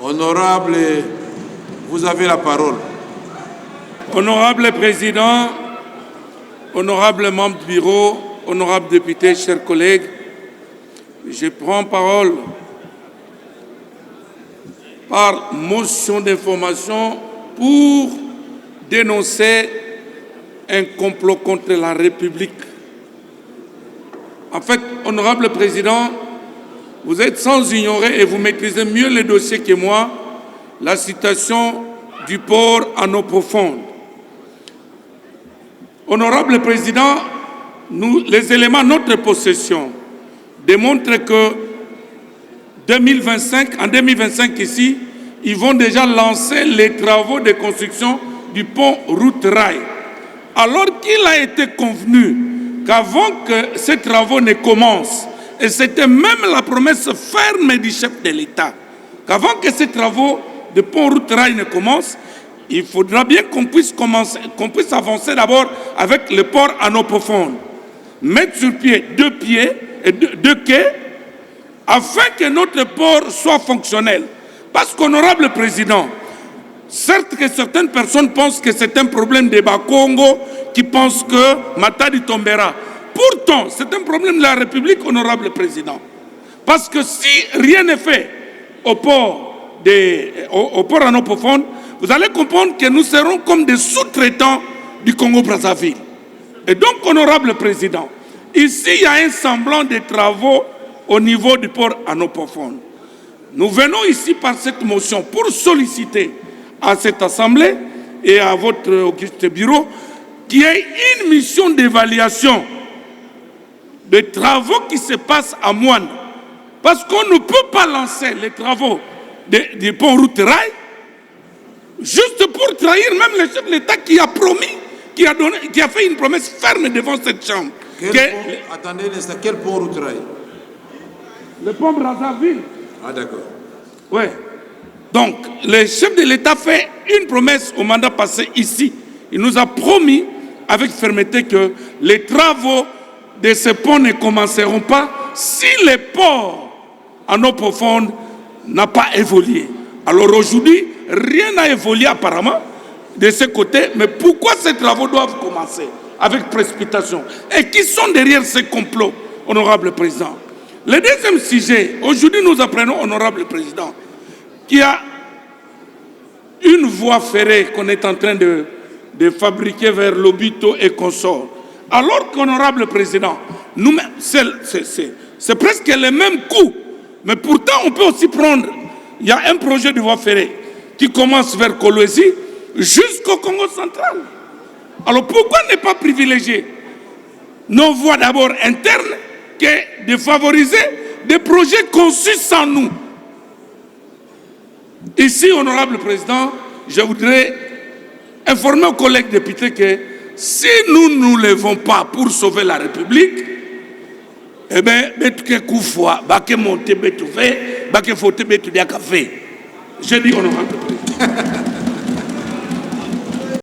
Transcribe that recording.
Honorable, vous avez la parole. Honorable Président, honorable membre du bureau, honorable député, chers collègues, je prends parole par motion d'information pour dénoncer un complot contre la République. En fait, honorable Président, vous êtes sans ignorer et vous maîtrisez mieux les dossiers que moi, la situation du port en eau profonde. Honorable Président, les éléments de notre possession démontrent que en 2025 ici, ils vont déjà lancer les travaux de construction du pont route-rail. Alors qu'il a été convenu qu'avant que ces travaux ne commencent, et c'était même la promesse ferme du chef de l'État, qu'avant que ces travaux de pont route-rail ne commencent, il faudra bien qu'on puisse avancer d'abord avec le port en eau profonde. Mettre sur pied deux quais, afin que notre port soit fonctionnel. Parce qu'honorable Président, certes que certaines personnes pensent que c'est un problème des Bas-Congo, qui pensent que Matadi tombera. Pourtant, c'est un problème de la République, honorable Président. Parce que si rien n'est fait au port en eau profonde, vous allez comprendre que nous serons comme des sous-traitants du Congo-Brazzaville. Et donc, honorable Président, ici, il y a un semblant de travaux au niveau du port en eau profonde. Nous venons ici par cette motion pour solliciter à cette Assemblée et à votre auguste bureau qu'il y ait une mission d'évaluation des travaux qui se passent à Moine. Parce qu'on ne peut pas lancer les travaux du pont route-rail juste pour trahir même le chef de l'État qui a promis, qui a fait une promesse ferme devant cette Chambre. Attendez, quel pont route-rail? Le pont Brazzaville. Ah d'accord. Oui. Donc, le chef de l'État fait une promesse au mandat passé ici. Il nous a promis avec fermeté que les travaux de ce pont ne commenceront pas si le port en eau profonde n'a pas évolué. Alors aujourd'hui, rien n'a évolué apparemment de ce côté, mais pourquoi ces travaux doivent commencer avec précipitation? Et qui sont derrière ces complots, honorable Président? Le deuxième sujet, aujourd'hui nous apprenons, honorable Président, qu'il y a une voie ferrée qu'on est en train de fabriquer vers Lobito et consorts. Alors qu'honorable Président, c'est presque le même coût, mais pourtant on peut aussi prendre, il y a un projet de voie ferrée qui commence vers Kolwezi jusqu'au Congo central. Alors pourquoi ne pas privilégier nos voies d'abord internes que de favoriser des projets conçus sans nous? Ici, honorable Président, je voudrais informer aux collègues députés que si nous ne nous levons pas pour sauver la République, eh bien, je dis honorable Président.